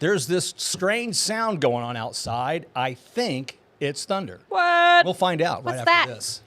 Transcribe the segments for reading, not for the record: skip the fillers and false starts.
there's this strange sound going on outside. I think it's thunder. What? We'll find out What's right that? after this.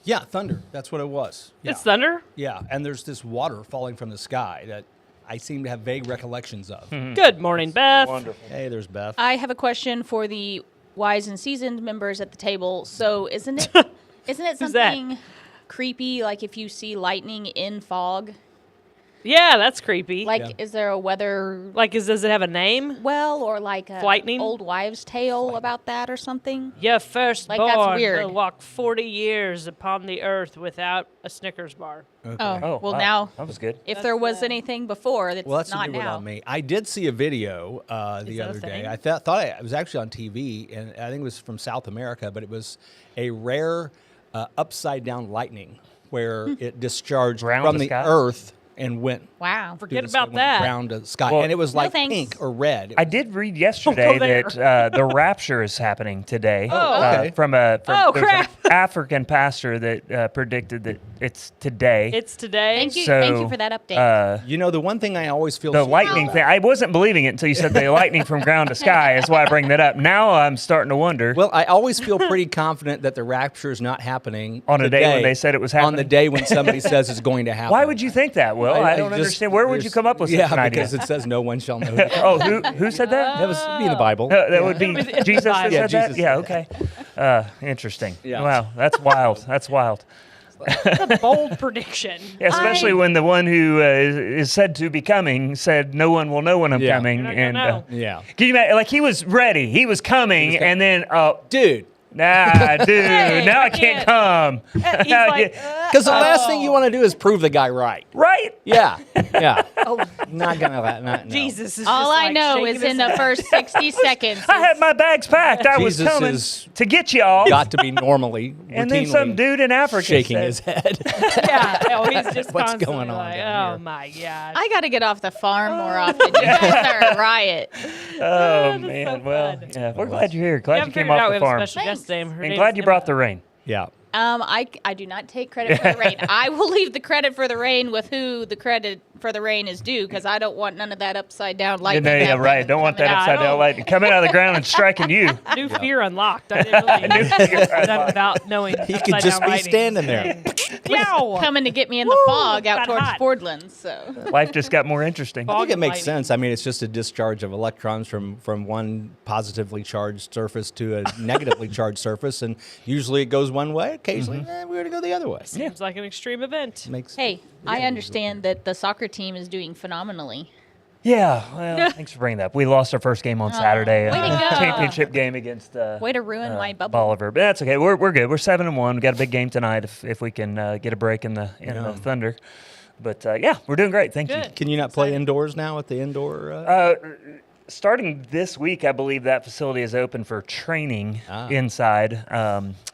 Yeah, thunder. That's what it was. Yeah. It's thunder? Yeah, and there's this water falling from the sky that I seem to have vague recollections of. Good morning, Beth. Wonderful. Hey, there's Beth. I have a question for the wise and seasoned members at the table. So isn't it that? something creepy, like if you see lightning in fog? Yeah, that's creepy. Like, Yeah. is there a weather Like, does it have a name? well or like a Lightning? old wives' tale about that or something? Your firstborn Like, that's weird. will walk 40 years upon the earth without a Snickers bar. Okay. Oh, well wow. now, That was good. if there was anything before, that's Well, that's not a new one now. on me. I did see a video the that a other day. thing? I thought it was actually on TV, and I think it was from South America, but it was a rare upside-down lightning where it discharged Round from the the sky? earth and went. Wow. Forget through the- about went that. Round the sky, Well, and it was No like thanks. pink or red. I did read yesterday there. that the rapture is happening today. Oh, okay. From Oh, there's crap. an African pastor that predicted that it's today. It's today. Thank you, So, thank you for that update. You know, the one thing I always feel The sorry lightning about- thing. I wasn't believing it until you said the lightning from ground to sky. Is why I bring that up. Now I'm starting to wonder. Well, I always feel pretty confident that the rapture is not happening On a day when today, they said it was On the happening? day when somebody says it's going to happen. why would you think that? Will I don't just- understand. Where would you there's- come up with Yeah, such an idea? because it says no one shall know. Oh, who said that? That was be in the Bible. That would be was in the Jesus that Bible. said Yeah, that? Jesus Yeah, said okay. Interesting. Yeah. Wow, that's wild. That's wild. a bold prediction. Yeah, especially when the one who is said to be coming said, "No one will know when I'm Yeah. coming." You're not gonna And know. Yeah, can you imagine? Like he was ready, he was coming, coming. and then dude. nah, dude, Hey, now I I can't can't. come. He's Now like, Because the last thing you want to do is prove the guy right. right? Yeah, yeah. Not gonna let no. Jesus is All just I like know shaking is his in the head. first 60 seconds. I had my bags packed. I was Jesus coming is- to get y'all. Got to be normally. And then some routinely dude in Africa shaking said, his head. Yeah. Oh, he's just What's constantly going on like, down oh here? my god. I got to get off the farm more often. You guys are a riot. "Oh that's man, so well, fun. yeah, we're glad you're here. Glad We you haven't came figured out off we the have a farm, special guest name. Her and name's glad you brought Emma. the rain." Yeah. I do not take credit for the rain. I will leave the credit for the rain with who the credit for the rain is due, because I don't want none of that upside down lightning. Yeah, right. Don't want that Yeah, I upside down don't- lightning coming out of the ground and striking you. New fear unlocked. I didn't really figure that without knowing. He upside could just down be lightning. standing there. Yow! coming to get me in the Woo, fog out got towards hot. Portland. So Life just got more interesting. I think it makes lightning. sense. I mean, it's just a discharge of electrons from one positively charged surface to a negatively charged surface, and usually it goes one way. Occasionally, we're going to go the other way. Seems like an extreme event. Makes hey, I understand that the soccer team is doing phenomenally. Yeah, well, thanks for bringing that up. We lost our first game on Saturday. way to go. Championship game against Way to ruin my bubble. Bolivar. But that's okay. We're good. We're 7-1. We got a big game tonight if we can get a break in the Thunder. But yeah, we're doing great. Thank you. Good. Can you not play indoors now at the indoor? starting this week, I believe that facility is open for training inside.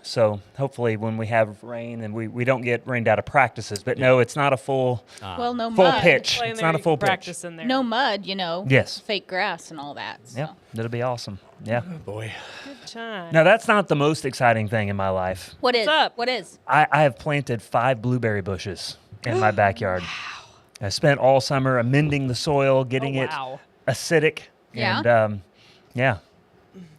So hopefully when we have rain and we don't get rained out of practices, but no, it's not a full Well, no full mud. pitch. Play in It's there, not a you full can pitch. practice in there. No mud, you know. Yes. Fake grass and all that. So. Yeah, that'll be awesome. Yeah. Boy. Good time. Now that's not the most exciting thing in my life. What is? up? What is? I have planted 5 blueberry bushes in my backyard. I spent all summer amending the soil, getting it wow. acidic. Yeah? And yeah.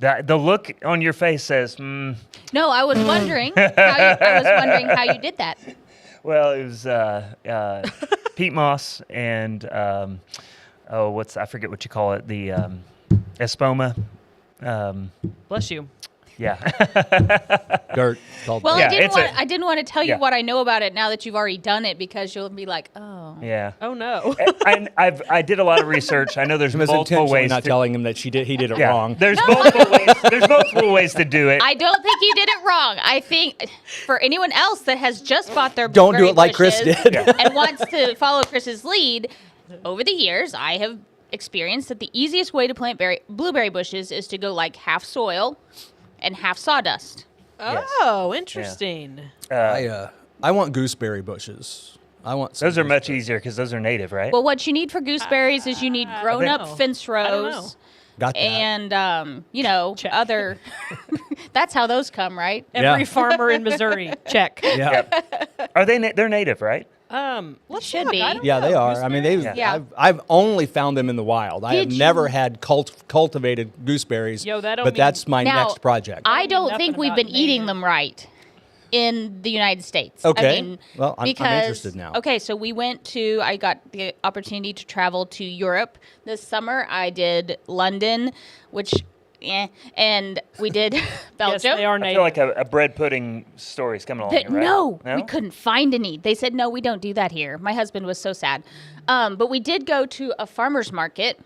The look on your face says, No, I was wondering. How you did that. well, it was peat moss and I forget what you call it, the espoma. Bless you. Yeah. Dirt. Called Well, Yeah, I didn't want to tell you yeah. what I know about it now that you've already done it because you'll be like, oh. Yeah. Oh no. I did a lot of research. I know there's She was multiple intentionally ways not to, telling him that he did it yeah, wrong. There's multiple ways. There's multiple ways to do it. I don't think you did it wrong. I think for anyone else that has just bought their Don't do blueberry it like Chris bushes did. Yeah. and wants to follow Chris's lead, over the years I have experienced that the easiest way to plant blueberry bushes is to go like half soil and half sawdust. Oh, interesting. I want gooseberry bushes. I want some Those are much gooseberry. easier because those are native, right? Well, what you need for gooseberries is you need grown-up know. fence I don't know. rows Got that. and Check. other. That's how those come, right? Every Yeah. farmer in Missouri. Check. yeah. Are they? They're native, right? Let's Should look. be. I don't Yeah, know. they are. I mean, Yeah. I've only found them in the wild. I have Did never you- had cultivated gooseberries. Yo, that don't but mean- that's my Now, next project. I don't nothing think we've about been eating native. them right in the United States. Okay. I mean, Well, I'm because, interested now. Okay, so I got the opportunity to travel to Europe this summer. I did London, which, and we did Yes, Belgium. they are I native. feel like a bread pudding story's coming along But here, right? no, we couldn't find any. They said, no, we don't do that here. My husband was so sad. But we did go to a farmer's market,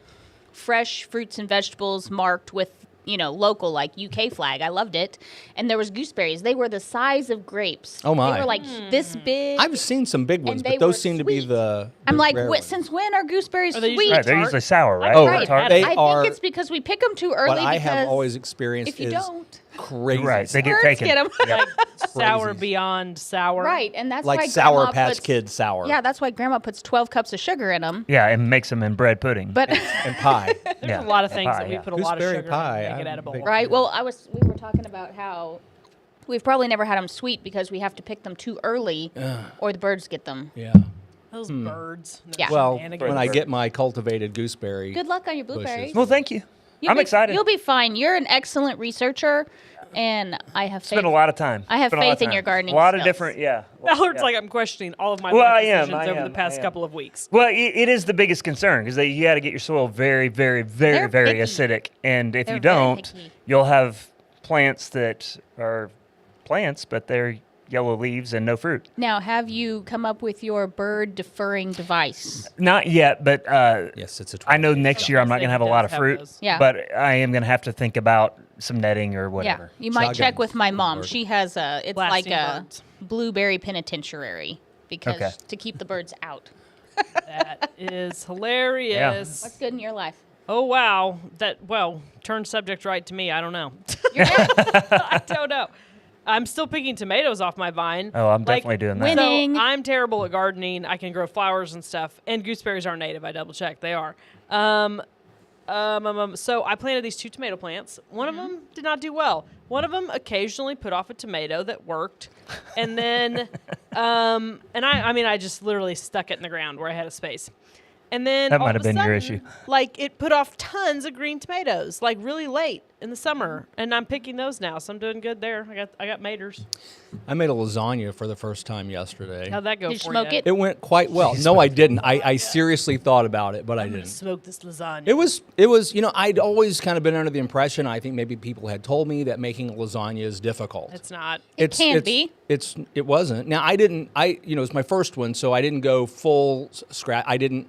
fresh fruits and vegetables marked with, local, like UK flag. I loved it. And there was gooseberries. They were the size of grapes. Oh, my. They were like this big. I've seen some big ones, they but those were seem to be sweet. the I'm like, rare ones. since when are gooseberries Are they sweet? usually Right, they're tart? usually sour, right? Oh, Right. Tart. They I are. think it's because we pick them too early. What I because have always experienced if you is don't, crazy. Right, they get birds taken. get 'em. Yep. Sour Crazy. beyond sour. right, and that's like why Sour Grandma Patch puts, Kid sour. Yeah, that's why Grandma puts 12 cups of sugar in them. Yeah, and makes them in bread pudding. But and pie. There's Yeah. a lot of things Pie, that we yeah. put a lot of Gooseberry sugar pie, in to make I'm it a edible. big- right, well, we were talking about how we've probably never had them sweet because we have to pick them too early, or the birds get them. Yeah. Those birds. and Yeah. their Well, shenanigans. when I get my cultivated gooseberry, Good luck on your blueberries. well, thank you. You'll I'm be- excited. You'll be fine. You're an excellent researcher, and I have faith. Spent a lot of time. I have Spent a lot of faith in time. your gardening A lot of skills. different, yeah. Ballard's Yeah. like, I'm questioning all of my Well, life I am, decisions I over am, the past I am. couple of weeks. Well, it is the biggest concern because you got to get your soil very, very, very, They're very picky. acidic. And if They're you very don't, picky. you'll have plants that are plants, but they're yellow leaves and no fruit. Now, have you come up with your bird deferring device? Not yet, but yes, it's a. I know next year I'm not Say going to have he a lot does of fruit. those. Yeah. But I am going to have to think about some netting or whatever. Yeah, you might check Shotgun with my mom. bird. She has it's Blasting like a birds. blueberry penitentiary because Okay. to keep the birds out. That is hilarious. What's good in your life? Oh, wow. Turn subject right to me. I don't know. You're good. I don't know. I'm still picking tomatoes off my vine. Oh, I'm definitely doing that. Winning. So I'm terrible at gardening. I can grow flowers and stuff. And gooseberries are native. I double checked. They are. So I planted these 2 tomato plants. One of them did not do well. One of them occasionally put off a tomato that worked. And then, I just literally stuck it in the ground where I had a space. And then That all might of have a been your sudden, issue. like it put off tons of green tomatoes, like really late in the summer. And I'm picking those now, so I'm doing good there. I got maters. I made a lasagna for the first time yesterday. How'd that go Did you for smoke you? it? It went quite well. No, I didn't. I seriously thought about it, but I I'm gonna didn't. smoke this lasagna. It was, I'd always kind of been under the impression, I think maybe people had told me that making a lasagna is difficult. It's not. It can be. It wasn't. Now it was my first one, so I didn't go full scratch. I didn't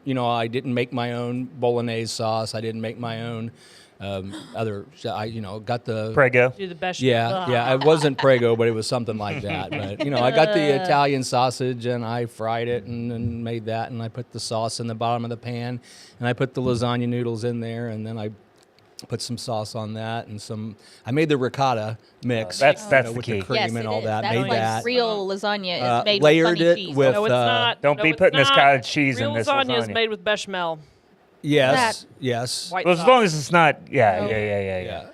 make my own bolognese sauce. I didn't make my own got the Prego. Do the best. you Yeah, can. yeah. It wasn't Prego, but it was something like that. But I got the Italian sausage and I fried it and made that, and I put the sauce in the bottom of the pan, and I put the lasagna noodles in there, and then I Put some sauce on that and some. I made the ricotta mix. That's the with key. the cream Yes, and it all is. that. That's Made like that. real lasagna is made layered with it funny cheese. with- No, it's not. Don't No, be it's putting this not. cottage cheese in Real this lasagna is lasagna. made with bechamel. Yes, yes. White Well, as sauce. long as it's not, yeah.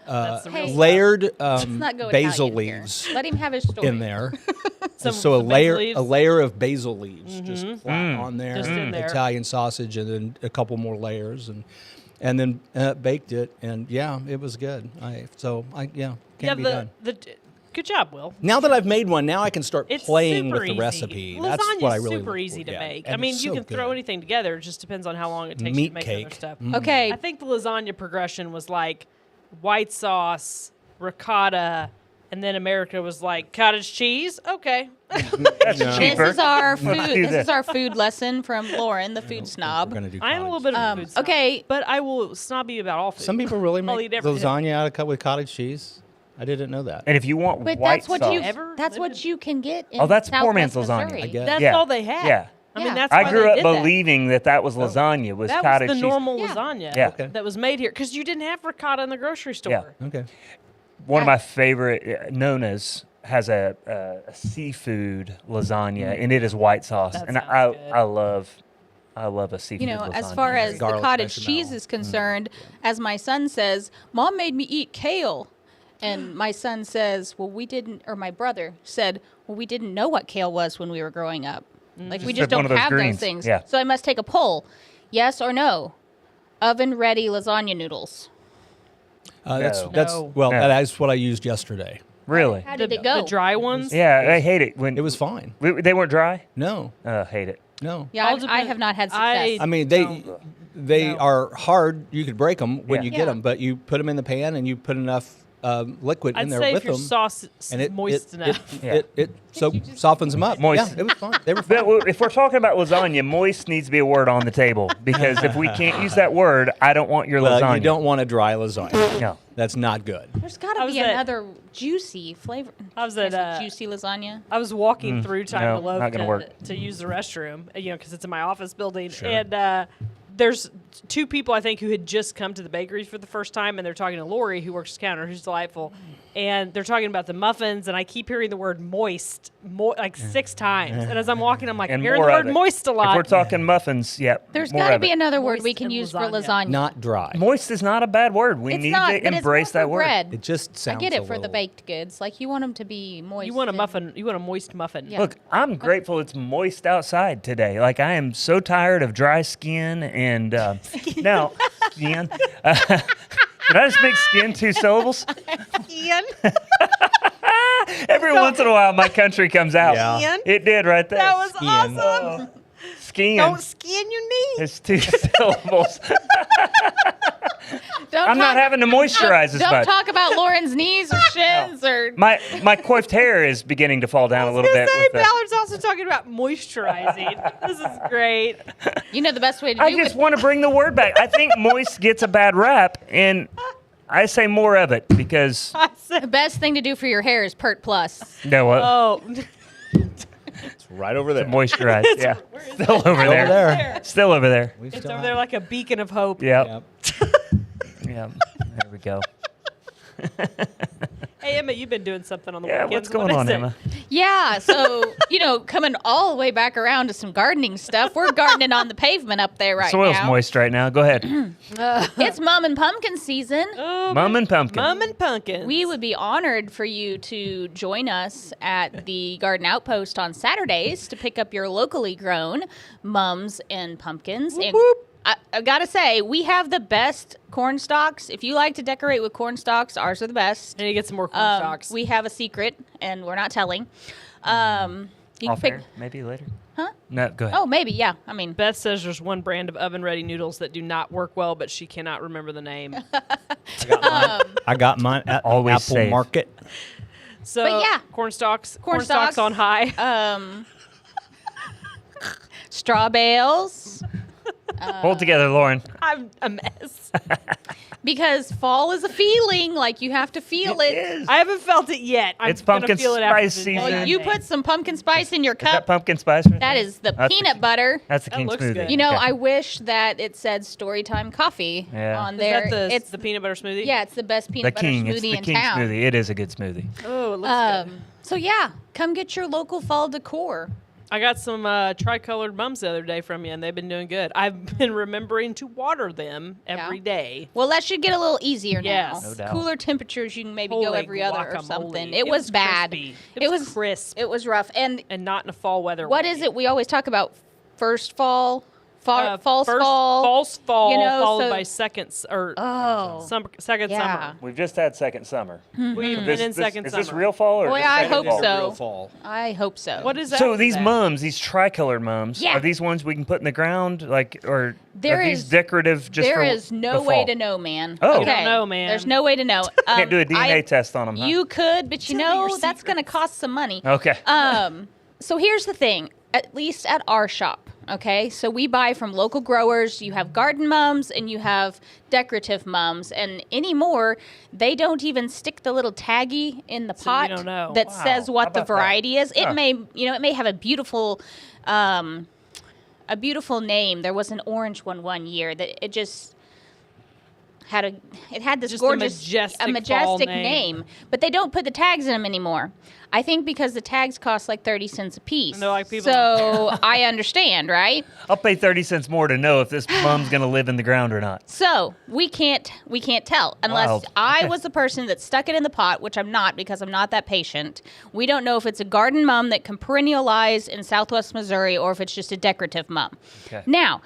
That's the real Hey, Layered Let's not go basil Italian here. leaves Let him have his story. in there. Some So a basil layer, leaves. a layer of basil leaves, just flat on there. Just in there. Italian sausage, and then a couple more layers, and then baked it, and yeah, it was good. Can't be done. Good job, Will. Now that I've made one, now I can start It's playing super with the easy. recipe. Lasagna's That's what I really super look easy for, to yeah. make. And I mean, it's you so can throw good. anything together. It just depends on how long it takes Meat to make cake. other stuff. Okay. I think the lasagna progression was like white sauce, ricotta, and then America was like cottage cheese. Okay. That's No. cheaper. This is our food. Let's do This this. is our food lesson from Lauren, the food We're snob. gonna do I am a little cottage. bit of a food snob, okay. but I will snobby about all food. Some people really I'll make eat everything. lasagna out of cut with cottage cheese. I didn't know that. And if you want But white that's what sauce, you. Ever That's what lived you can get. In Oh, that's poor man's Southwest lasagna. Missouri. I guess. That's Yeah. all they had. Yeah. I mean, Yeah. that's I why grew they up did that. believing that was lasagna, was That was cottage the cheese. normal Yeah. lasagna Yeah. Okay. that was made here because you didn't have ricotta in the grocery store. Yeah. Okay. One of my favorite, Nona's, has a seafood lasagna, and it is white sauce. That And sounds good. I love a seafood You know, lasagna. as far as the Garlic cottage bechamel. cheese is concerned, as my son says, Mom made me eat kale. And my son says, well, we didn't, or my brother said, well, we didn't know what kale was when we were growing up. Like, we Just just one don't of those have greens. those things. Yeah. So I must take a poll. Yes or no? Oven ready lasagna noodles. That's No. No. well, No. that's what I used yesterday. Really? How did it go? The dry ones. Yeah, I hate it when It was fine. they weren't dry. No, Hate it. no. Yeah, All I depend- have not had success. I mean, they No. are hard. You could break them when Yeah. you get Yeah. them, but you put them in the pan and you put enough liquid in I'd there say with if your them, sauce is and moist enough. it softens them up. Moist. Yeah, it was fine. They were But fine. if we're talking about lasagna, moist needs to be a word on the table because if we can't use that word, I don't want your Well, lasagna. you don't want a dry lasagna. No. That's not good. There's got I to was be at- another juicy flavor. I was Can at, say juicy lasagna. I was walking through Time no, to Love not gonna work. to use the restroom, because it's in my office building, and there's two people I think who had just come to the bakery for the first time, and they're talking to Lori, who works the counter, who's delightful, and they're talking about the muffins, and I keep hearing the word moist, like 6 times, and as I'm walking, I'm like, And I'm hearing more the of word it. moist a If lot. we're talking muffins, yep. There's more got to of be it. another word Moist we can and use for lasagna. lasagna. Not dry. Moist is not a bad word. We it's need not, to but embrace it's more that for word. bread. It just sounds. I get a it for the little- baked goods. Like you want them to be moist. you want a and- muffin? You want a moist muffin? Yeah. Look, I'm grateful it's moist outside today. Like I am so tired of dry skin and now skin. Did I just make skin 2 syllables? Ian, Every once in a while, my country comes out. Yeah. Ian, It did right there. that was Skin. awesome. Skin. Don't skin your knee. It's 2 syllables. Don't I'm not talk- having to moisturize as Don't much. talk about Lauren's knees or shins or. My coiffed hair is beginning to fall down a little bit. Say, With the, Ballard's also talking about moisturizing. This is great. You know the best way to I do just it. want to bring the word back. I think moist gets a bad rap, and I say more of it because I The said, best thing to do for your hair is Pert Plus. no, oh, It's right over there. moisturize. Yeah, still over Over there. there. Still over there. We it's still over have- there like a beacon of hope. Yep. Yep. Yep. There we go. Hey, Emma, you've been doing something on the Yeah, weekends. what's going What on, is it? Emma? Yeah, so coming all the way back around to some gardening stuff. We're gardening on the pavement up there right Soil's now. moist right now. Go ahead. It's Mum and Pumpkin season. Oh, Mum and Pumpkin. Mum and Pumpkins. We would be honored for you to join us at the Garden Outpost on Saturdays to pick up your locally grown mums and pumpkins. And whoop. I gotta say, we have the best corn stalks. If you like to decorate with corn stalks, ours are the best. I need to get some more corn stalks. We have a secret, and we're not telling. You can Off pick. air? Maybe later. Huh? No, go ahead. Oh, maybe, yeah. I mean, Beth says there's one brand of oven-ready noodles that do not work well, but she cannot remember the name. I got mine at Always Apple safe. Market. So, But yeah. corn stalks. Corn stalks stalks. on high. straw bales. Hold together, Lauren. I'm a mess. Because fall is a feeling. Like, you have to feel it. is. I haven't felt it yet. I'm It's gonna pumpkin feel it after spice today. season. Well, you put some pumpkin spice in your Is that cup. pumpkin spice? Right That there? is the That's peanut butter. That's the That king looks smoothie. good. You know, Okay. I wish that it said Storytime Coffee Yeah. on Is there. that It's the peanut butter smoothie? yeah, it's the best the peanut butter king. It's smoothie the in king town. smoothie. It is a good smoothie. Oh, it looks good. So yeah, come get your local fall decor. I got some tricolored mums the other day from you, and they've been doing good. I've been remembering to water them every day. Well, that should get a little easier Yes. now. No doubt. Cooler temperatures, you can maybe go Holy every other or guacamole. something. It It was was bad. crispy. It was crisp. It was rough. And Not in a fall weather. what way. is it? We always talk about first fall, false First fall. false fall, you know, followed so- by second Oh, second Yeah. summer. We've just had second summer. We've been in second is summer. this real fall or Boy, just I second hope fall? so. Real fall. I hope so. What is that? So these that? mums, these tricolored mums, Yeah. are these ones we can put in the ground, like, or There are these is- decorative? Just There for is no the way fall? to know, man. Oh. okay. You don't know, man. There's no way to know. Can't do a DNA I- test on them. Huh? You could, but you Tell me know your that's going to secrets. cost some money. Okay. So here's the thing, at least at our shop, okay? So we buy from local growers. You have garden mums and you have decorative mums. And anymore, they don't even stick the little taggy in the So you pot don't know. that Wow. says How what the about that? variety is. It Huh. may, it may have a beautiful name. There was an orange one year that it just had this Just a gorgeous majestic fall name. name, but they don't put the tags in them anymore. I think because the tags cost like 30 cents a piece. No, like people- So I understand, right? I'll pay 30 cents more to know if this mum's going to live in the ground or not. So we can't tell unless Wild. I Okay. was the person that stuck it in the pot, which I'm not because I'm not that patient. We don't know if it's a garden mum that can perennialize in Southwest Missouri or if it's just a decorative mum. Okay. Now,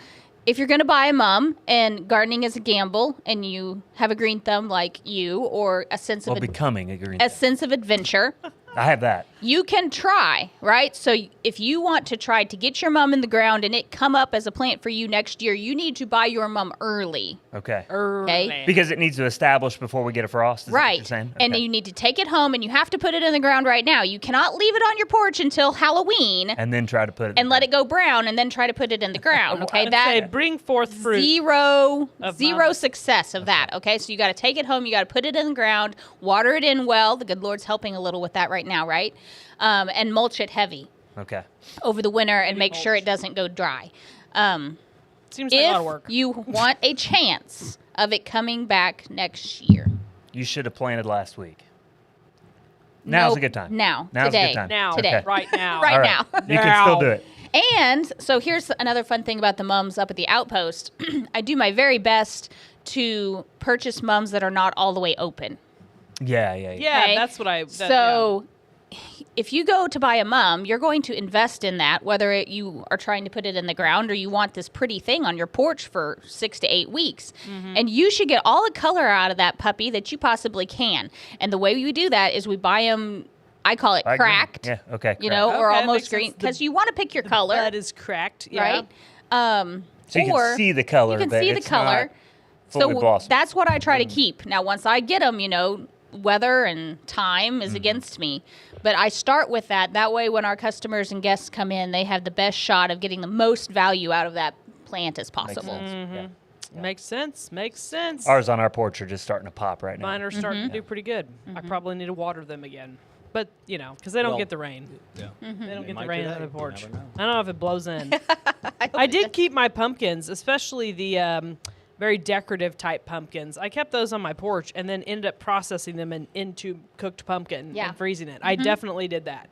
if you're going to buy a mum and gardening is a gamble and you have a green thumb like you or a sense Well, of becoming a green. a sense of adventure, I have that. you can try, right? So if you want to try to get your mum in the ground and it come up as a plant for you next year, you need to buy your mum early, Okay. okay? Because it needs to establish before we get a frost. Is that what Right. you're saying? And Okay. you need to take it home and you have to put it in the ground right now. You cannot leave it on your porch until Halloween And then try to put it. and let it go brown and then try to put it in the ground, okay? I'd say That bring forth fruit. zero Of zero success of that, okay? So you got to take it home, you got to put it in the ground, water it in well. The good Lord's helping a little with that right now, right? And mulch it heavy Okay. over the winter and make sure it doesn't go dry. Seems like a lot of If work. you want a chance of it coming back next year. You should have planted last week. Now's a Nope. good time. Now, Now's today. a good time. now, Today. right now. Right All now. You can still do it. And so here's another fun thing about the mums up at the outpost. I do my very best to purchase mums that are not all the way open. Yeah. Yeah, Okay? that's what I. So if you go to buy a mum, you're going to invest in that, whether you are trying to put it in the ground or you want this pretty thing on your porch for 6 to 8 weeks. Mm-hmm. And you should get all the color out of that puppy that you possibly can. And the way we do that is we buy them, I call it I agree. cracked. Yeah. Okay. You correct. know, or Okay, almost makes green, sense. because you want to pick your color, Bud is cracked. Yeah. right? So you or can see the color. You can but see the it's color. not fully blossomed. That's what I try to keep. Now, once I get them, weather and time Mm-hmm. is against me. But I start with that. That way, when our customers and guests come in, they have the best shot of getting the most value out of that plant as Makes possible. sense. Yeah. Makes sense. Makes sense. Ours on our porch are just starting to pop right now. Mine are starting Mm-hmm. to do pretty good. I probably need to water them again. But, because they don't Well, get the rain. Yeah. Mm-hmm. They don't get might the rain today. on the You porch. never know. I don't know if it blows in. I did keep my pumpkins, especially the very decorative type pumpkins. I kept those on my porch and then ended up processing them into cooked pumpkin Yeah. and freezing it. I definitely did that.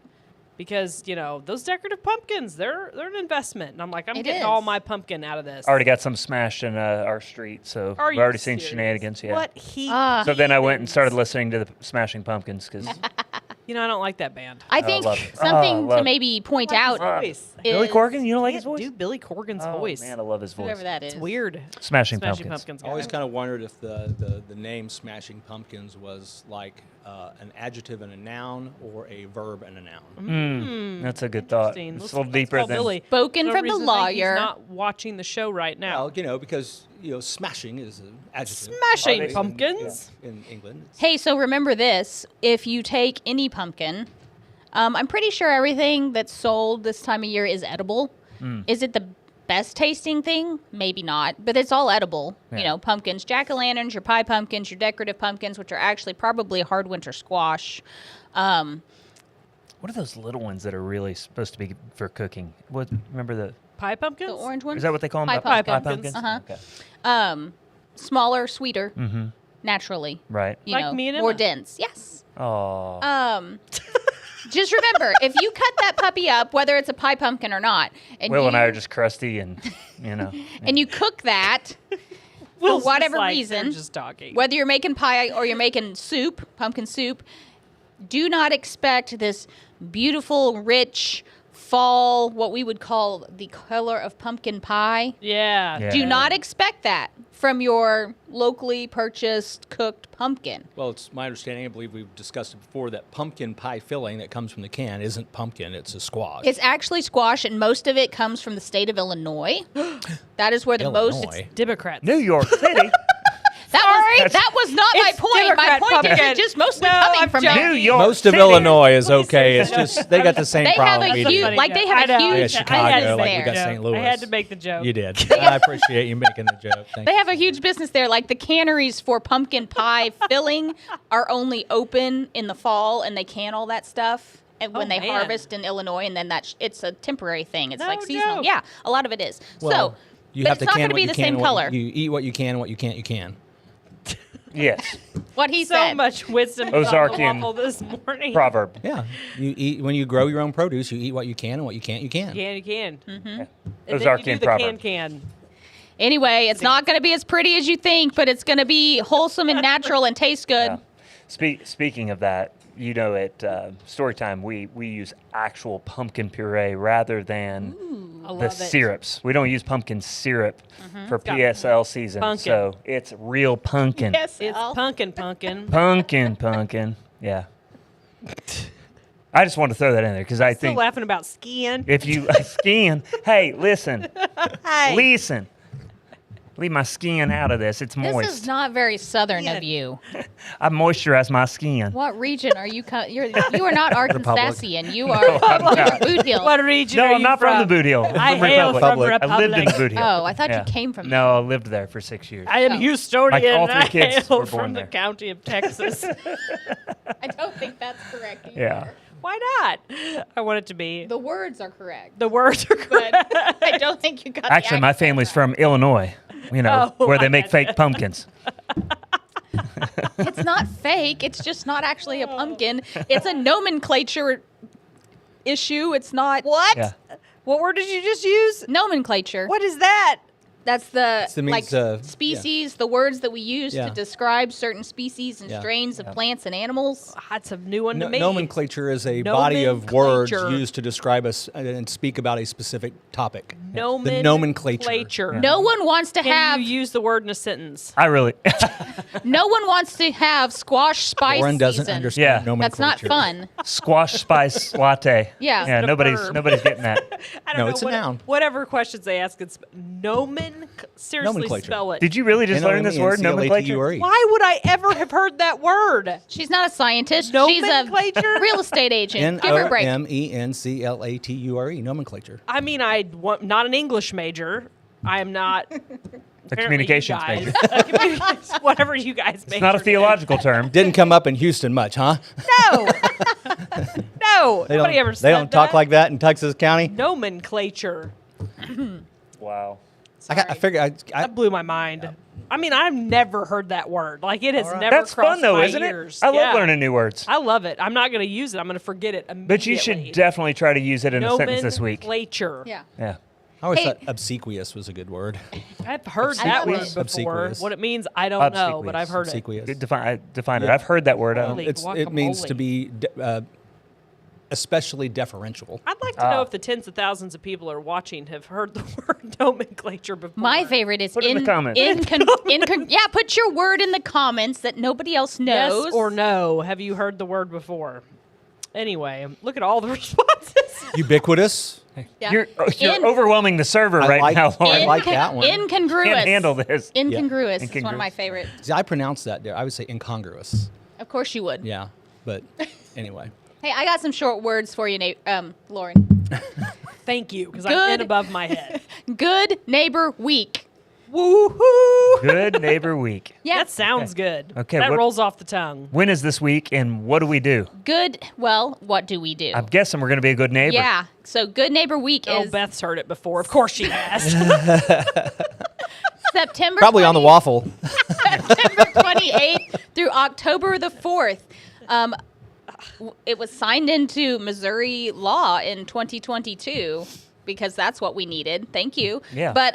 Because, those decorative pumpkins, they're an investment. And I'm like, I'm It getting is. all my pumpkin out of this. Already got some smashed in our street, so Are we've you already seen serious? shenanigans. Yeah. What heat? So then I went and started listening to the Smashing Pumpkins because I don't like that band. I think love it. something love to it. maybe point Like out his voice. Billy is Corgan, you don't like his Can't voice? do Billy Corgan's Oh voice. man, I love his voice. whoever that is. It's weird. Smashing Smashing Pumpkins. Pumpkins. I always kind of wondered if the name Smashing Pumpkins was like an adjective and a noun or a verb and a noun. That's a good thought. Interesting. It's Let's- a little let's deeper call than Billy. Spoken No from the reason to think lawyer. He's not watching the show right now. Well, because smashing is an adjective. Smashing In- pumpkins. in England. It's- Hey, so remember this. If you take any pumpkin, I'm pretty sure everything that's sold this time of year is edible. Is it the best tasting thing, maybe not, but it's all edible. Yeah. You know, pumpkins, jack-o'-lanterns, your pie pumpkins, your decorative pumpkins, which are actually probably hard winter squash. What are those little ones that are really supposed to be for cooking? What? Remember the? Pie pumpkins? The orange ones. Is that what they call them? Pie pumpkins. Uh-huh. Okay. Smaller, sweeter, naturally. Right. You Like know, me and more Emma. dense. Yes. Oh. Just remember, if you cut that puppy up, whether it's a pie pumpkin or not, and Will you, and I are just crusty and, you know. and you cook that Will's for just whatever like, reason, they're just talking. whether you're making pie or you're making soup, pumpkin soup, do not expect this beautiful, rich fall, what we would call the color of pumpkin pie. Yeah. Yeah. Do not expect that from your locally purchased cooked pumpkin. Well, it's my understanding, I believe we've discussed it before, that pumpkin pie filling that comes from the can isn't pumpkin, it's a squash. It's actually squash, and most of it comes from the state of Illinois. That is where the most. Illinois. Democrats. New York City. That was not my It's point. My Democrat point is pumpkin. it's just mostly No, coming I'm from joking. there. New York Most of City. Illinois is okay. It's just they got the same They have problem. a we do. huge, like they have I a know. huge. Yeah, I Chicago, had to like make we got the St. joke. Louis. I had to make the joke. You did. I appreciate you making the joke. Thank They you. have a huge business there. Like the canneries for pumpkin pie filling are only open in the fall, and they can all that stuff. And when Oh, they man. harvest in Illinois, and then it's a temporary thing. It's No like seasonal. joke. Yeah, a lot of it is. Well, so, you but have it's to not can going to what be you the can same and what color. You eat what you can, what you can't, you can. Yes. What he So said. much wisdom Ozarkian on the waffle this morning. Proverb. Yeah. You eat when you grow your own produce, you eat what you can and what you can't, you can. You can. Mm-hmm. And then you Ozarkian do the proverb. can. Anyway, it's not going to be as pretty as you think, but it's going to be wholesome and natural and taste good. Yeah. Speaking of that, you know, at Storytime, we use actual pumpkin puree rather than I the love it. syrups. We don't use pumpkin syrup for got PSL season. pumpkin. So it's real pumpkin. Yes, It's Al. pumpkin. Pumpkin. Yeah. I just wanted to throw that in there because I Still think laughing about skiing. if you skin, hey, listen. Hey. Listen. Leave my skin out of this. It's This moist. is not very southern Yeah. of you. I moisturize my skin. What region are you? You are not Arkansasian. You are Boot Hill. What region Oh, are No, I'm you not from the Boot Hill. I I'm from hail Republic. from Republic. I lived in Republic. the Boot Hill. Oh, I thought Yeah. you came from No, I lived there for 6 years. I am Oh. Houstonian. Like all and three I kids hail were from born the there. county of Texas. I don't think that's correct either. Yeah. Why not? I want it to be. The words are correct, The words are but correct. I don't think you got the Actually, my accent family's right. from Illinois, you know, Oh, where they I make gotcha. fake pumpkins. It's not fake. It's just not actually a pumpkin. It's a nomenclature issue. It's not What? Yeah. What word did you just use? nomenclature. What is that? That's the the means, like species, the words that we use Yeah. to describe certain species and Yeah. strains of plants and animals. That's a new one to me. Nomenclature is a body of words Nomenclature. used to describe us and speak about a specific topic. The Nomenclature. nomenclature. No one wants to Can have you use the word in a sentence? I really, no one wants to have squash spice Lauren doesn't season. understand Yeah. That's nomenclature. not fun. squash spice latte. Yeah. Yeah, It's a nobody's verb. getting that. I don't No, know. it's a noun. Whatever questions they ask, it's seriously Nomenclature. spell it. Did you really just learn this word, nomenclature? Nomenclature. Why would I ever have heard that word? She's not a scientist. She's a Nomenclature? real estate agent. Give her a break. Nomenclature. Nomenclature. I mean, not an English major. I am not. A communications major. Whatever you guys It's not a majored in. theological term. Didn't come up in Houston much, huh? No. No. They Nobody ever don't, said they don't talk that. like that in Texas County. Nomenclature. Wow. I figured. That blew my mind. I mean, I've never heard that word. Like, it has never That's crossed fun, though, my isn't ears. it? I love Yeah. learning new words. I love it. I'm not going to use it. I'm going to forget it immediately. But you should definitely try to use it in a sentence this week. Nomenclature. Yeah. Yeah. I always Hey. thought obsequious was a good word. I've heard I that love word it. before. Obsequious. What it means, I don't know, but Obsequious. I've heard it. Obsequious. Define it. Yeah. I've heard that word. Holy It means to guacamole. be especially deferential. I'd like to know if the tens of thousands of people who are watching have heard the word nomenclature before. My favorite is Put it in the comments. Yeah, put your word in the comments that nobody else knows. Yes or no? Have you heard the word before? Anyway, look at all the responses. Ubiquitous. Yeah. You're In- overwhelming the server I right like- now, Lauren. I like that one. Incongruous. Can't handle this. Incongruous is one Incongruous. of my favorite. See, I pronounce that there. I would say incongruous. Of course you would. Yeah, but anyway. Hey, I got some short words for you, Lauren. Thank you, because I'm in Good. above my head. Good Neighbor Week. Woohoo! Good Neighbor Week. Yeah. That sounds good. Okay, That what- rolls off the tongue. When is this week, and what do we do? Good. Well, what do we do? I'm guessing we're going to be a good neighbor. Yeah. So Good Neighbor Week Oh, is Beth's heard it before. Of course she has. September Probably on the 20 waffle. September 28th through October the 4th. It was signed into Missouri law in 2022 because that's what we needed. Thank you. Yeah. But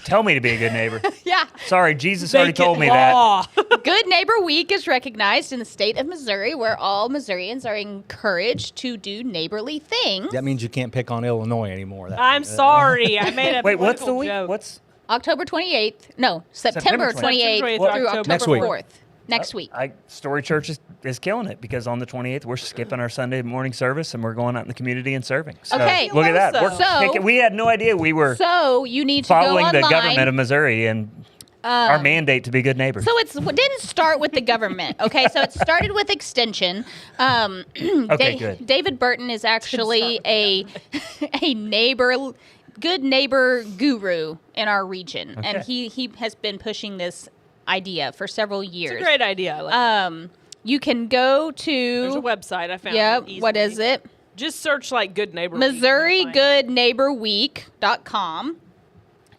Tell me to be a good neighbor. yeah, Sorry, Jesus already Make it told me that. law. Good Neighbor Week is recognized in the state of Missouri, where all Missourians are encouraged to do neighborly things. That means you can't pick on Illinois anymore. I'm sorry. I made a Wait, what's the political week? joke. What's October 28th. No, September 28th September 28th through through October Next week. 4th. Next week. Story Church is killing it because on the 28th we're skipping our Sunday morning service and we're going out in the community and serving. So Okay. look at that. We're So- kicking- we had no idea we were So you need to go following online. the government of Missouri and our mandate to be good neighbors. So it didn't start with the government, okay? So it started with extension. Okay, good. David Burton is actually a good neighbor guru in our region, and Okay. he has been pushing this idea for several years. It's a great idea. I like it. You can go to There's a website I found. Yep. easily. What is it? Just search like Good Neighbor. Week and you'll find it. MissouriGoodNeighborWeek.com.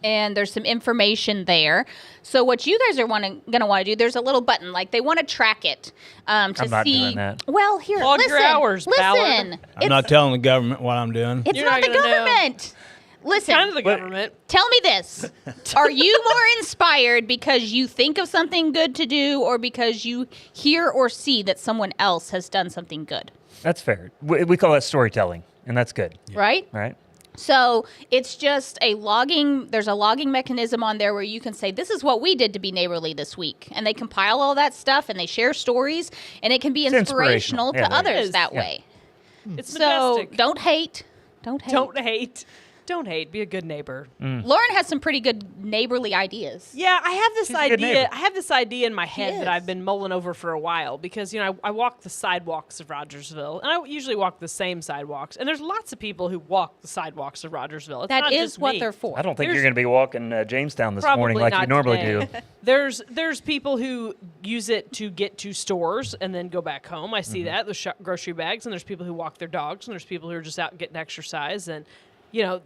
And there's some information there. So what you guys are going to want to do, there's a little button, like they want to track it to I'm not see. doing that. Well, here, Log listen, your hours, Ballard. listen. I'm not telling the government what I'm doing. It's You're not not the gonna know. government. Listen, Kind of the But- government. tell me this: are you more inspired because you think of something good to do, or because you hear or see that someone else has done something good? That's fair. We call that storytelling, and that's good. Right? Right? So it's just a logging. There's a logging mechanism on there where you can say, this is what we did to be neighborly this week. And they compile all that stuff and they share stories, and it can be It's inspirational inspirational. to Yeah, it others is. that Yeah. way. It's So majestic. don't hate. Don't hate. Don't hate. Don't hate. Be a good neighbor. Lauren has some pretty good neighborly ideas. Yeah, I have this She's a good idea. neighbor. I have this idea in my head is. that I've been mulling over for a while because I walk the sidewalks of Rogersville, and I usually walk the same sidewalks. And there's lots of people who walk the sidewalks of Rogersville. It's That not is just what me. they're for. I don't think There's- you're going to be walking Jamestown this Probably morning like you not normally today. do. There's people who use it to get to stores and then go back home. I see that the grocery bags, and there's people who walk their dogs, and there's people who are just out getting exercise, and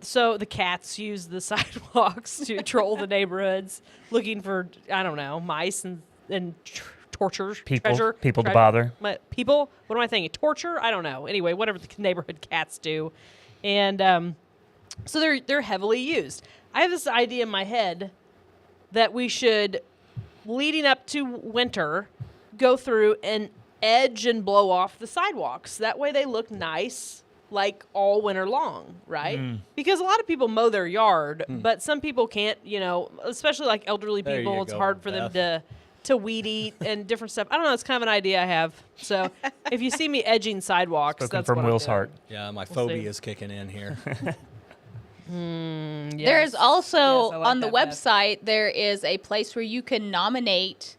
so the cats use the sidewalks to troll the neighborhoods, looking for mice and tortures, People treasure, to treasure- bother. People. What am I thinking? Torture? I don't know. Anyway, whatever the neighborhood cats do, and so they're heavily used. I have this idea in my head that we should, leading up to winter, go through and edge and blow off the sidewalks. That way they look nice, like all winter long, right? Because a lot of people mow their yard, but some people can't, especially like elderly There people, you it's go, hard for them Beth. to weed eat and different stuff. I don't know, it's kind of an idea I have. So if you see me edging sidewalks, Spoken that's from what I'm Will's doing. heart. Yeah, my We'll phobia see. is kicking in here. There's Yes. also Yes, I like on the that, Beth. website, there is a place where you can nominate.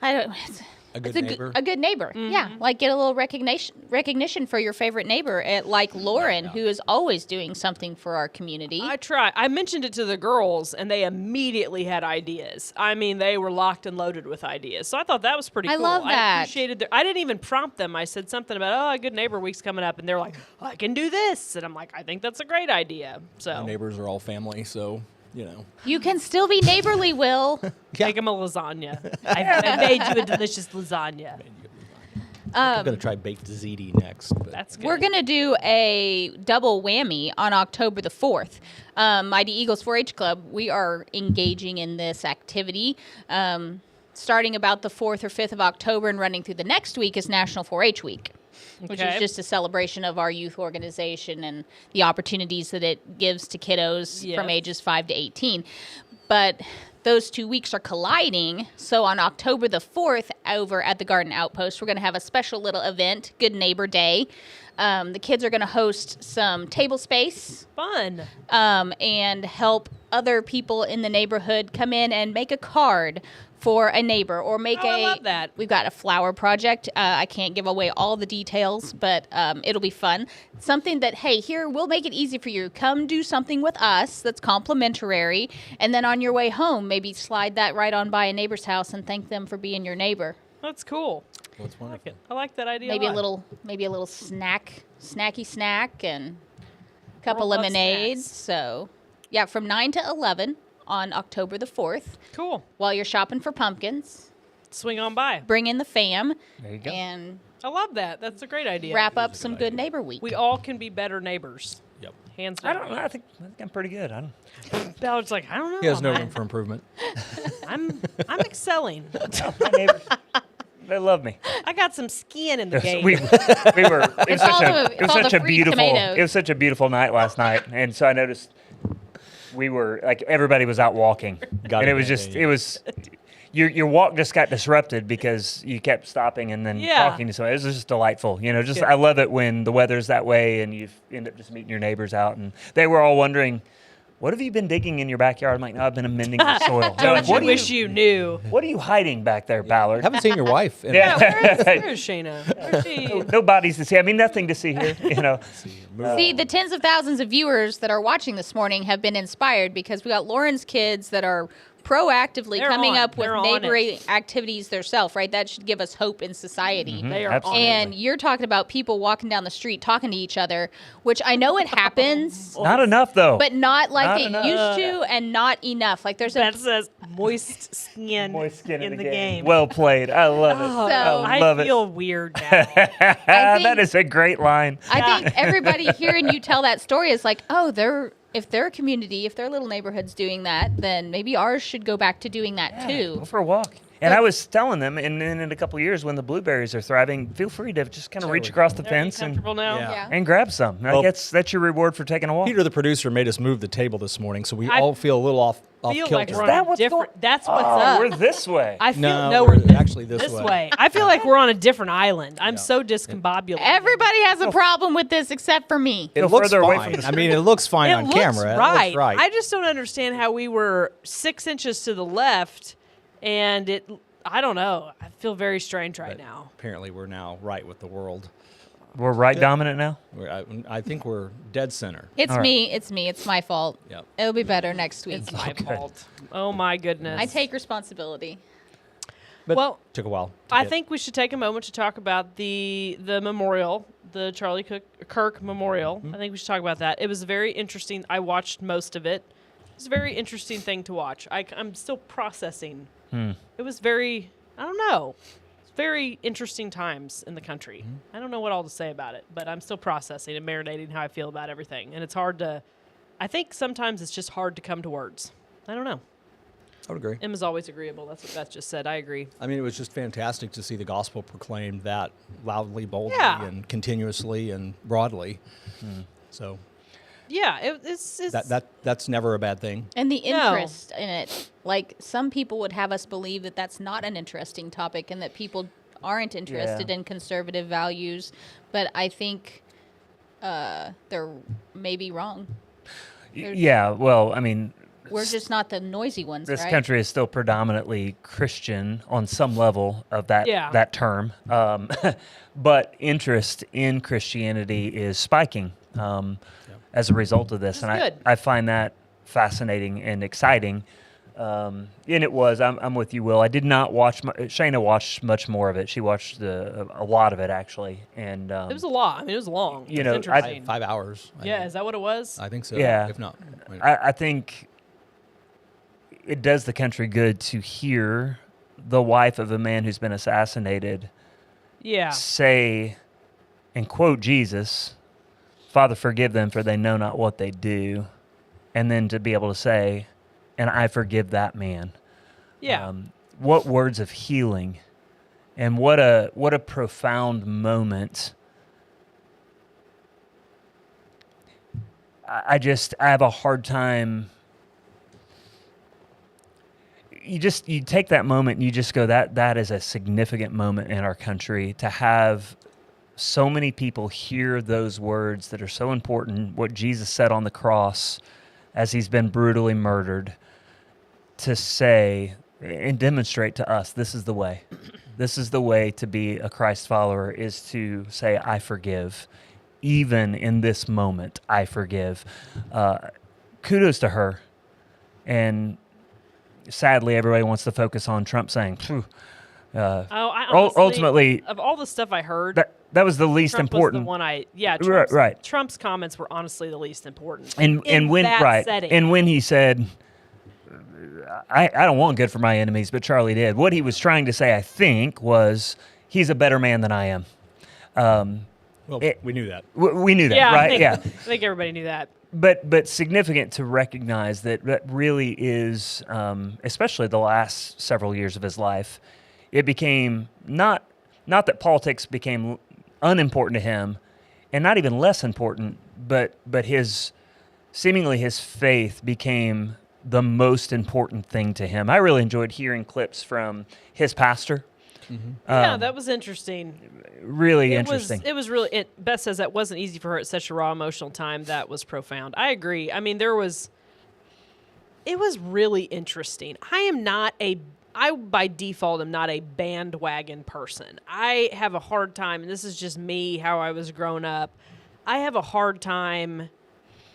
A good It's neighbor. a good neighbor. Yeah, like get a little recognition for your favorite neighbor, like Lauren, who is always doing something for our community. I mentioned it to the girls, and they immediately had ideas. I mean, they were locked and loaded with ideas. So I thought that was pretty I cool. love I that. appreciated I didn't even prompt them. I said something about, Good Neighbor Week's coming up, and they're like, I can do this. And I'm like, I think that's a great idea. My So neighbors are all family, so You can still be neighborly, Will. make them a lasagna. I made you a delicious lasagna. I'm gonna try baked ziti next. But That's good. We're going to do a double whammy on October the 4th. Mighty Eagles 4-H Club, we are engaging in this activity. Starting about the 4th or 5th of October and running through the next week is National 4-H Week, which Okay. is just a celebration of our youth organization and the opportunities that it gives to kiddos from Yes. ages 5 to 18. But those 2 weeks are colliding. So on October the 4th, over at the Garden Outpost, we're going to have a special little event, Good Neighbor Day. The kids are going to host some table space Fun. and help other people in the neighborhood come in and make a card for a neighbor, or make I love that. We've got a flower project. I can't give away all the details, but it'll be fun. Something that, hey, here, we'll make it easy for you. Come do something with us that's complimentary, and then on your way home, maybe slide that right on by a neighbor's house and thank them for being your neighbor. That's cool. What's wonderful. I like that idea. Maybe a lot. little snacky snack, and a couple Girl loves lemonades. snacks. So, yeah, from 9 to 11 on October the 4th, Cool. while you're shopping for pumpkins. Swing on by. Bring in the fam There you go. and I love that. That's a great idea. wrap up a some good good idea. neighbor week. We all can be better neighbors. Yep. Hands I down. don't know. I think I'm pretty good. I don't. Ballard's like, I don't know. He has no man. room for improvement. I'm excelling. My neighbors, they love me. I got some skin in the game. We were. It was all such the- a. it's It was all such the a free beautiful. tomatoes. It was such a beautiful night last night, and so I noticed we were like everybody was out walking, Got and it, it was yeah, just yeah, it was. Your walk just got disrupted because you kept stopping and then Yeah. talking to somebody. It was just delightful. Just I love it when the weather's that way and you end up just meeting your neighbors out, and they were all wondering, "What have you been digging in your backyard?" I'm like, "No, I've been amending the soil." They're Don't like, you what do wish you knew? What are you hiding back there, Ballard? Haven't seen your wife. In Yeah. Where's Shayna? Where's she? No bodies to see. I mean, nothing to see here. See, the tens of thousands of viewers that are watching this morning have been inspired because we got Lauren's kids that are proactively They're coming on. up with They're on neighboring activities themselves, right? That should give us hope in society. They are Absolutely. on. And you're talking about people walking down the street talking to each other, which I know it happens, Not enough, though. but not like Not it enough. used to, and not enough. Like there's a That says moist skin, Moist skin in the game. Well played. I love it. Oh, So- I love I it. feel weird now. That is a great line. I think everybody hearing you tell that story is like, oh, if their community, if their little neighborhood's doing that, then maybe ours should go back to doing that too. Go for a walk. And I was telling them, and then in a couple of years when the blueberries are thriving, feel free to just kind of reach across the Are you fence comfortable now? Yeah. and grab some. Like Well- that's your reward for taking a walk. Peter, the producer, made us move the table this morning, so we I all feel a little off Feel like kilter. we're on that a what's different. going- That's what's Oh, up. we're this way. I feel No, we're we're actually this way. I feel like we're on a different island. I'm so discombobulated. Everybody has a problem with this except for me. It Go looks further away fine. from the I mean, it looks fine It on looks camera. right. It looks right. I just don't understand how we were 6 inches to the left, and it. I don't know. I feel very strange right now. Apparently, we're now right with the world. We're right dominant now. I think we're dead center. It's All right. me. It's me. It's my fault. Yep. It'll be better next week. It's my fault. Oh my goodness. I take responsibility. But Well, took a while. to I get- think we should take a moment to talk about the memorial, the Charlie Kirk Memorial. I think we should talk about that. It was very interesting. I watched most of it. It was a very interesting thing to watch. I'm still processing. It was very, I don't know, it's very interesting times in the country. I don't know what all to say about it, but I'm still processing and marinating how I feel about everything. And it's hard to, I think sometimes it's just hard to come to words. I don't know. I would agree. Emma's always agreeable. That's what Beth just said. I agree. I mean, it was just fantastic to see the gospel proclaimed that loudly, boldly, Yeah. and continuously and broadly. So Yeah, it's that's never a bad thing. And the No. interest in it. Like, some people would have us believe that that's not an interesting topic and that people aren't interested in conservative values. But I think they're maybe wrong. Yeah. Well, I mean, We're just not the noisy ones, this right? country is still predominantly Christian on some level of that Yeah. that term, but interest in Christianity is spiking as a result of this, That's and good. I find that fascinating and exciting. And it was. I'm with you, Will. I did not watch. Shayna watched much more of it. She watched a lot of it actually, and it was a lot. I mean, it was long. You It's know, interesting. 5 hours. Yeah, is that what it was? I think so. Yeah. If not, I think it does the country good to hear the wife of a man who's been assassinated Yeah. say and quote Jesus, "Father, forgive them, for they know not what they do," and then to be able to say, "And I forgive that man." Yeah. What words of healing, and what a profound moment. I have a hard time. You take that moment and you just go, that is a significant moment in our country, to have so many people hear those words that are so important, what Jesus said on the cross as he's been brutally murdered, to say and demonstrate to us this is the way. This is the way to be a Christ follower, is to say, I forgive. Even in this moment, I forgive. Kudos to her. And sadly, everybody wants to focus on Trump saying, "Phew." I honestly, Ultimately, of all the stuff I heard, that was the least Trump important. was the one Right. Trump's comments were honestly the least important. And in when that setting. and when he said, I don't want good for my enemies, but Charlie did. What he was trying to say, I think, was he's a better man than I am. Well, we knew that. We knew that, Yeah, right? I think everybody knew that. But significant to recognize that really is, especially the last several years of his life, it became not that politics became unimportant to him, and not even less important, but his faith became the most important thing to him. I really enjoyed hearing clips from his pastor. Yeah, that was interesting. Really interesting. It was really. Beth says that wasn't easy for her at such a raw emotional time. That was profound. I agree. I mean, it was really interesting. I by default am not a bandwagon person. I have a hard time, and this is just me, how I was grown up. I have a hard time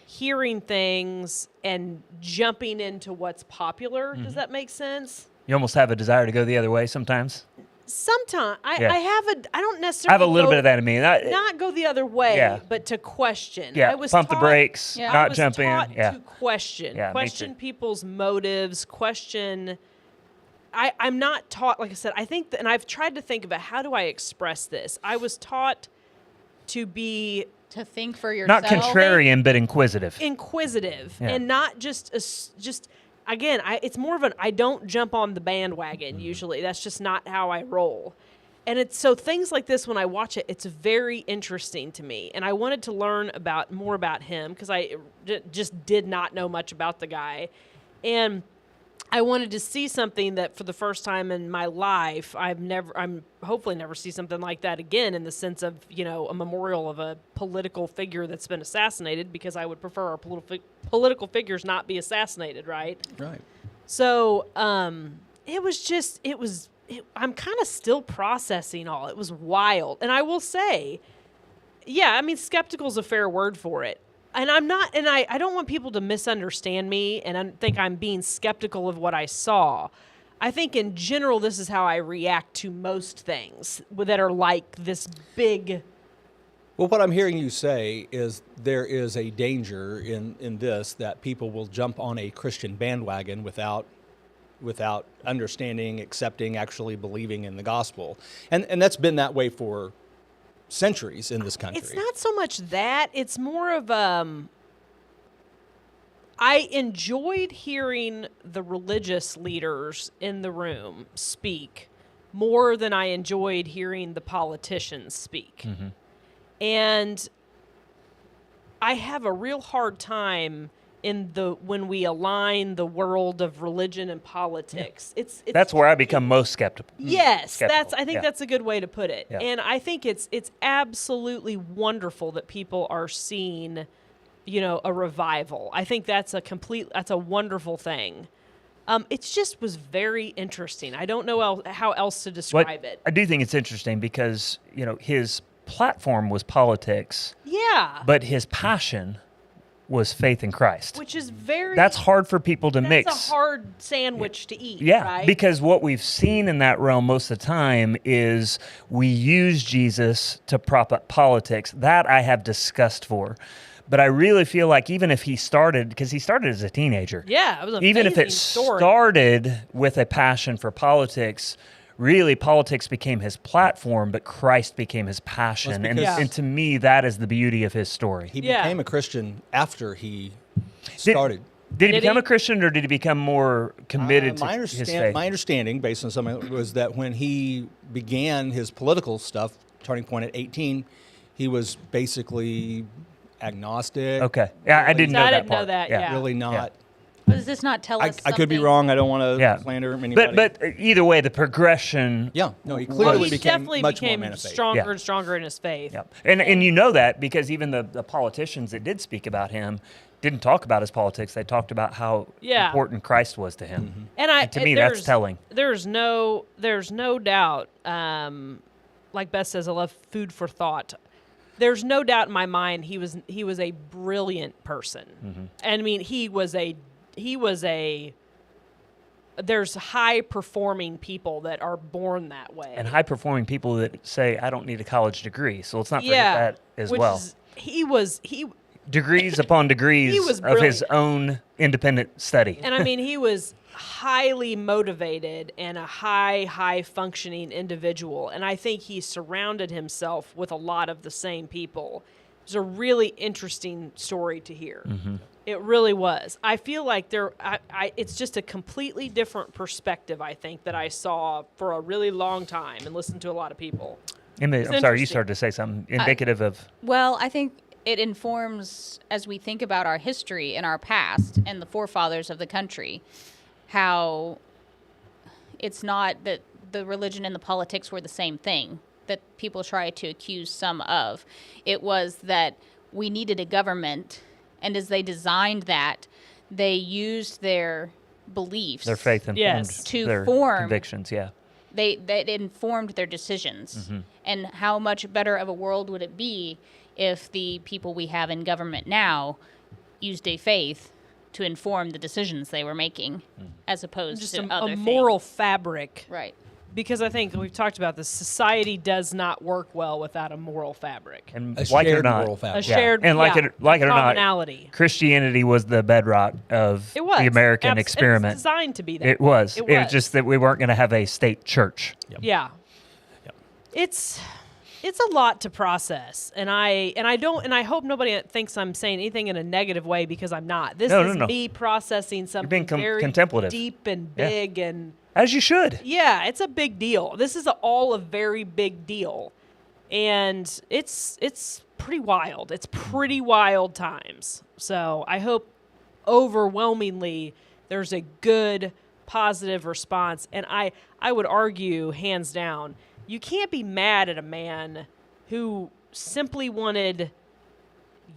hearing things and jumping into what's popular. Does that make sense? You almost have a desire to go the other way sometimes. Sometimes I don't necessarily. I have a little bit of that in me. Not go the other way, Yeah. but to question. Yeah, I was pump the taught- brakes, Yeah. I not was jump in. taught Yeah. to question. Yeah, me Question too. people's motives. Question. I'm not taught, like I said, I think, and I've tried to think about how do I express this. I was taught to be To think for yourself. Not contrarian, but inquisitive. inquisitive Yeah. and not just again, it's more of I don't jump on the bandwagon usually. That's just not how I roll. And it's so things like this, when I watch it, it's very interesting to me. And I wanted to learn more about him because I just did not know much about the guy. And I wanted to see something that for the first time in my life, I'm hopefully never see something like that again, in the sense of, a memorial of a political figure that's been assassinated, because I would prefer our political figures not be assassinated, right? Right. So I'm kind of still processing all. It was wild. And I will say, yeah, I mean, skeptical is a fair word for it. And I'm not, and I don't want people to misunderstand me and think I'm being skeptical of what I saw. I think in general, this is how I react to most things that are like this big. Well, what I'm hearing you say is there is a danger in this, that people will jump on a Christian bandwagon without understanding, accepting, actually believing in the gospel. And that's been that way for centuries in this country. It's not so much that. It's more of I enjoyed hearing the religious leaders in the room speak more than I enjoyed hearing the politicians speak. Mm-hmm. And I have a real hard time when we align the world of religion and politics. It's That's where I become most skeptical. Yes, Skeptical, I think yeah. that's a good way to put it. Yeah. And I think it's absolutely wonderful that people are seeing, a revival. I think that's a wonderful thing. It just was very interesting. I don't know how else to describe it. I do think it's interesting because, his platform was politics, Yeah. but his passion was faith in Christ. Which is very. That's hard for people to mix. That's a hard sandwich to eat. Yeah, right? because what we've seen in that realm most of the time is we use Jesus to prop up politics. That I have disgust for. But I really feel like even if he started, because he started as a teenager. Yeah, it was an even if it amazing story. started with a passion for politics, really politics became his platform, but Christ became his passion. Well, And, because- and to me, that is the beauty of his story. He Yeah. became a Christian after he started. Did he Did become he? a Christian, or did he become more committed my to his faith? My understanding, based on something, was that when he began his political stuff, turning point at 18, he was basically agnostic. Okay. Yeah, I didn't know I that didn't know part. that, yeah. Really not. Does this not tell us I could be something? wrong. I don't want to Yeah. slander anybody. But either way, the progression. yeah, no, he Well, clearly he became definitely much more became man of faith. stronger Yeah. and stronger in his faith. Yeah. And you know that because even the politicians that did speak about him didn't talk about his politics. They talked about how Yeah. important Christ was to him. And To me, that's telling. There's no doubt. Like Beth says, I love food for thought. There's no doubt in my mind he was a brilliant person. And I mean, he was a. There's high performing people that are born that way. And high-performing people that say, I don't need a college degree. So let's not forget that as which well. is, he Degrees upon degrees He was of his brilliant. own independent study. And I mean, he was highly motivated and a high functioning individual. And I think he surrounded himself with a lot of the same people. It was a really interesting story to hear. It really was. I feel like it's just a completely different perspective, I think, that I saw for a really long time and listened to a lot of people. I'm sorry, you interesting. started to say something indicative of. Well, I think it informs, as we think about our history and our past and the forefathers of the country, how it's not that the religion and the politics were the same thing that people try to accuse some of. It was that we needed a government, and as they designed that, they used their beliefs. Their faith informed Yes. To their form- convictions, yeah. They informed their decisions. And how much better of a world would it be if the people we have in government now used a faith to inform the decisions they were making, as opposed Just to a other moral things. fabric. Right. Because I think we've talked about this. Society does not work well without a moral fabric. And A like it or shared not, moral fabric. A shared, and like it or not, commonality. Christianity was the bedrock of It was the American It's experiment. designed to be that. It was. It It was was. just that we weren't going to have a state church. Yeah. Yep. It's a lot to process, and I hope nobody thinks I'm saying anything in a negative way, because I'm not. This No, is no, no. me processing something being very contemplative. deep and Yeah. big, and As you should. yeah, it's a big deal. This is all a very big deal, and it's pretty wild. It's pretty wild times. So I hope overwhelmingly there's a good, positive response, and I would argue, hands down, you can't be mad at a man who simply wanted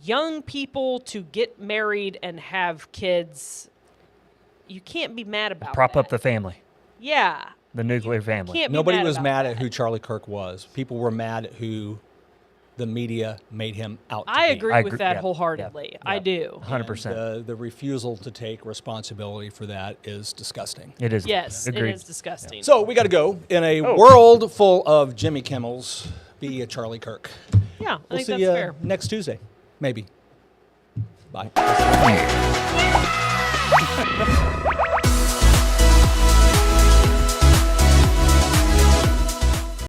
young people to get married and have kids. You can't be mad about Prop that. up the family, Yeah. the nuclear family. Can't be Nobody mad was about mad that. at who Charlie Kirk was. People were mad at who the media made him out to I be. agree I with agree- that yeah, wholeheartedly. yeah, I yeah. do. 100%. The refusal to take responsibility for that is disgusting. It is. Yes, Agreed. it is disgusting. So we got to go. In a Oh. world full of Jimmy Kimmels, be a Charlie Kirk. yeah, I We'll think see that's you fair. next Tuesday, maybe. Bye.